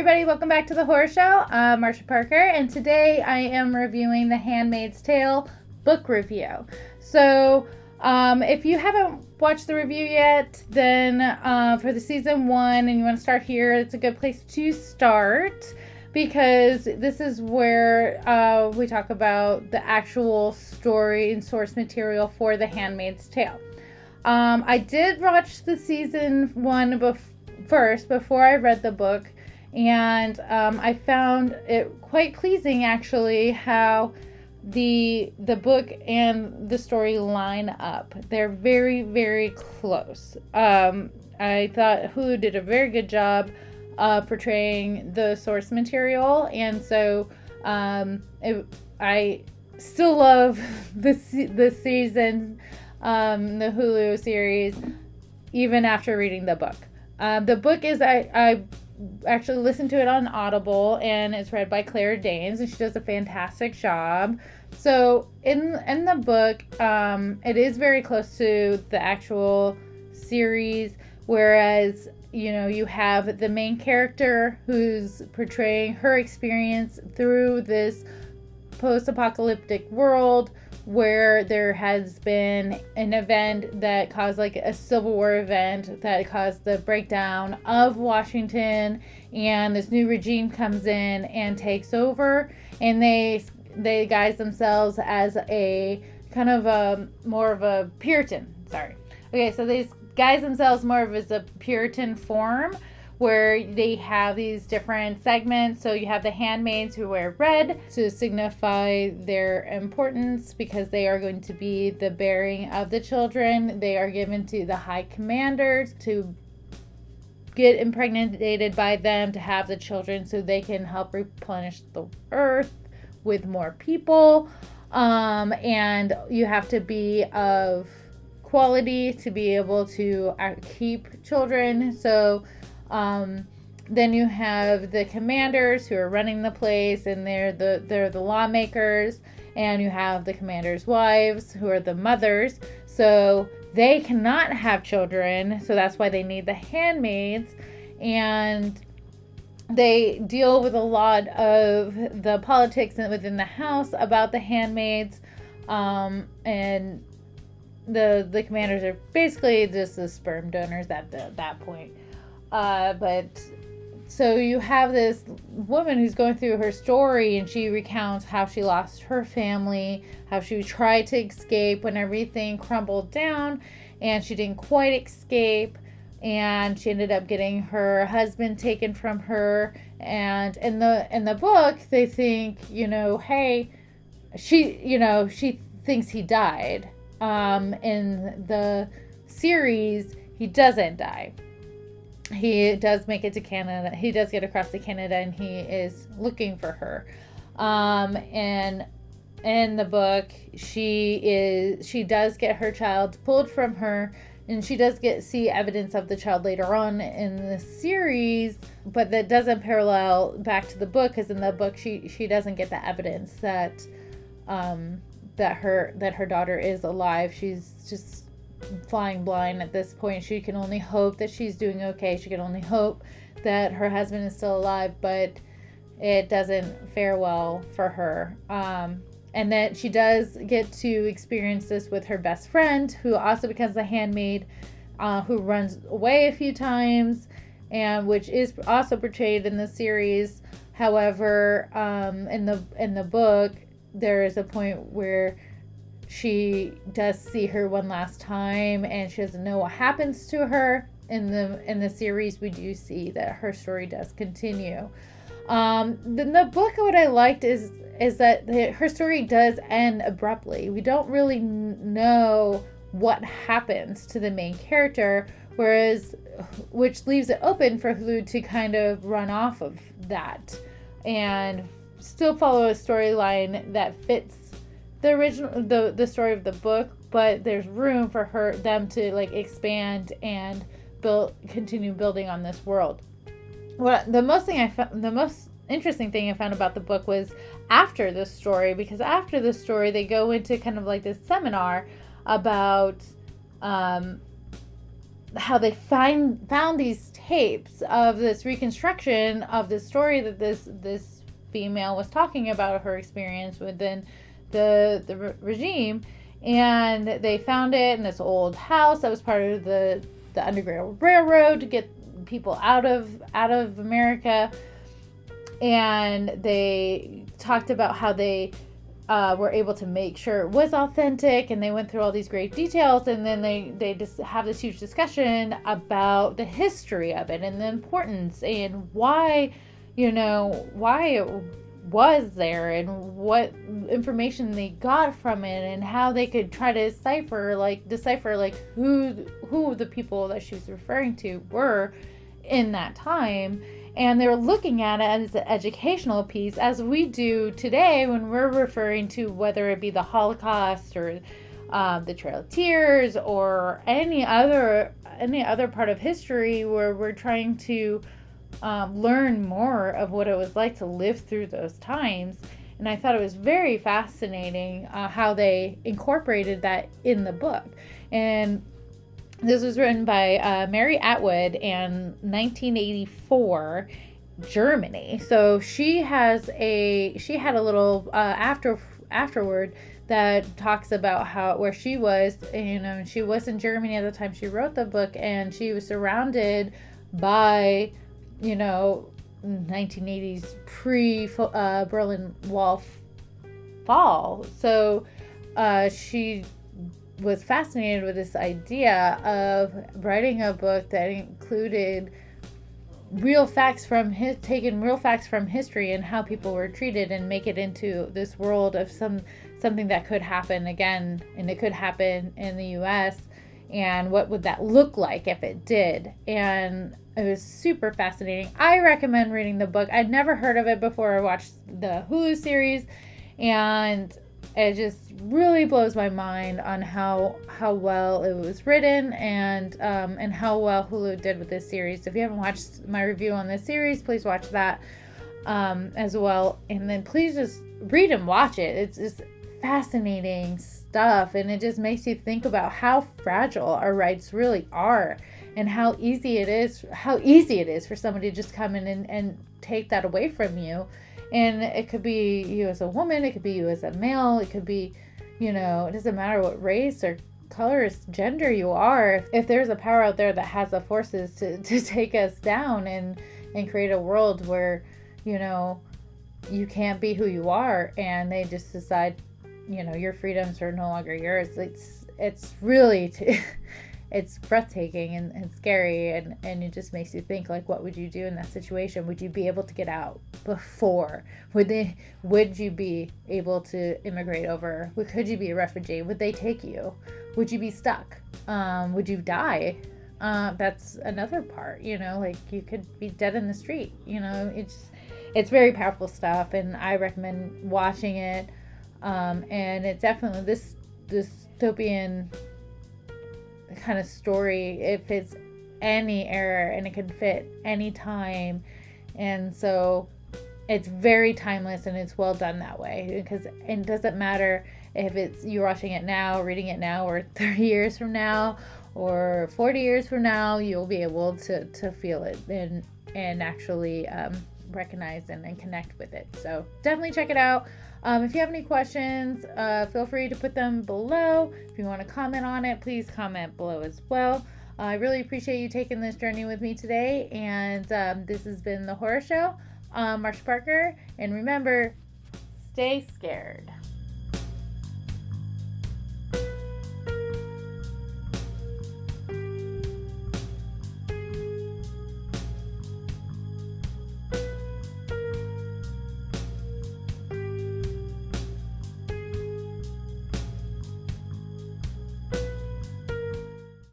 everybody, welcome back to the horror show. I'm Marcia Parker, and today I am reviewing The Handmaid's Tale book review. So, if you haven't watched the review yet, then for the season 1 and you want to start here, it's a good place to start because this is where we talk about the actual story and source material for The Handmaid's Tale. I did watch the season 1 first before I read the book, and I found it quite pleasing actually how the book and the story line up. They're very, very close. I thought Hulu did a very good job portraying the source material, and so I still love the season, the Hulu series, even after reading the book. The book is, I actually listened to it on Audible, and it's read by Claire Danes, and she does a fantastic job. So in the book, it is very close to the actual series, whereas, you know, you have the main character who's portraying her experience through this post-apocalyptic world where there has been an event that caused, like, a Civil War event that caused the breakdown of Washington, and this new regime comes in and takes over, and they guise themselves as a kind of a more of a Puritan. So they guise themselves more of as a Puritan form, where they have these different segments. So you have the handmaids who wear red to signify their importance because they are going to be the bearing of the children. They are given to the high commanders to get impregnated by them to have the children so they can help replenish the earth with more people. And you have to be of quality to be able to keep children. So then you have the commanders who are running the place, and they're the lawmakers, and you have the commanders' wives who are the mothers. So they cannot have children, so that's why they need the handmaids, and they deal with a lot of the politics within the house about the handmaids, and the commanders are basically just the sperm donors at that point. But so you have this woman who's going through her story, and she recounts how she lost her family, how she tried to escape when everything crumbled down, and she didn't quite escape, and she ended up getting her husband taken from her. And in the book, they think, hey, she thinks he died. In the series, he doesn't die. He does make it to Canada. He does get across to Canada, and he is looking for her. And in the book, she does get her child pulled from her, and she does see evidence of the child later on in the series, but that doesn't parallel back to the book, because in the book she doesn't get the evidence that her daughter is alive. She's just flying blind at this point. She can only hope that she's doing okay. She can only hope that her husband is still alive, but it doesn't fare well for her. And that she does get to experience this with her best friend, who also becomes a handmaid, who runs away a few times, and which is also portrayed in the series. However, in the book, there is a point where she does see her one last time, and she doesn't know what happens to her. In the series, we do see that her story does continue. In the book, what I liked is that her story does end abruptly. We don't really know what happens to the main character, which leaves it open for Hulu to kind of run off of that and still follow a storyline that fits the original, the story of the book, but there's room for them to like expand and continue building on this world. The most interesting thing I found about the book was after the story, because after the story they go into kind of like this seminar about how they found these tapes of this reconstruction of this story that this female was talking about her experience within the regime, and they found it in this old house that was part of the Underground Railroad to get people out of America. And they talked about how they were able to make sure it was authentic, and they went through all these great details, and then they just have this huge discussion about the history of it and the importance and why it was there and what information they got from it and how they could try to decipher who the people that she was referring to were in that time. And they were looking at it as an educational piece, as we do today when we're referring to whether it be the Holocaust or the Trail of Tears or any other part of history where we're trying to learn more of what it was like to live through those times. And I thought it was very fascinating how they incorporated that in the book. And this was written by Mary Atwood in 1984, Germany. So she had a little afterward that talks about where she was. She was in Germany at the time she wrote the book, and she was surrounded by 1980s pre-Berlin Wall fall. So she was fascinated with this idea of writing a book that included taking real facts from history and how people were treated, and make it into this world of something that could happen again, and it could happen in the US, and what would that look like if it did. And it was super fascinating. I recommend reading the book. I'd never heard of it before I watched the Hulu series, and it just really blows my mind on how well it was written, and how well Hulu did with this series. If you haven't watched my review on this series, please watch that as well. And then please just read and watch it. It's just fascinating stuff, and it just makes you think about how fragile our rights really are, and how easy it is for somebody to just come in and take that away from you. And it could be you as a woman, it could be you as a male, it could be, it doesn't matter what race or color or gender you are. If there's a power out there that has the forces to take us down and create a world where, you can't be who you are, and they just decide, your freedoms are no longer yours. It's really, it's breathtaking and scary, and it just makes you think, like, what would you do in that situation? Would you be able to get out before? Would you be able to immigrate over? Could you be a refugee? Would they take you? Would you be stuck? Would you die? That's another part, like you could be dead in the street. It's very powerful stuff, and I recommend watching it. And it definitely, this dystopian kind of story, it fits any era and it can fit any time, and so it's very timeless, and it's well done that way, because it doesn't matter if it's you're watching it now, reading it now, or 30 years from now or 40 years from now, you'll be able to feel it and actually recognize and connect with it. So definitely check it out. If you have any questions, feel free to put them below. If you want to comment on it, please comment below as well. I really appreciate you taking this journey with me today, and this has been The Horror Show. Marcia Parker, and remember, stay scared.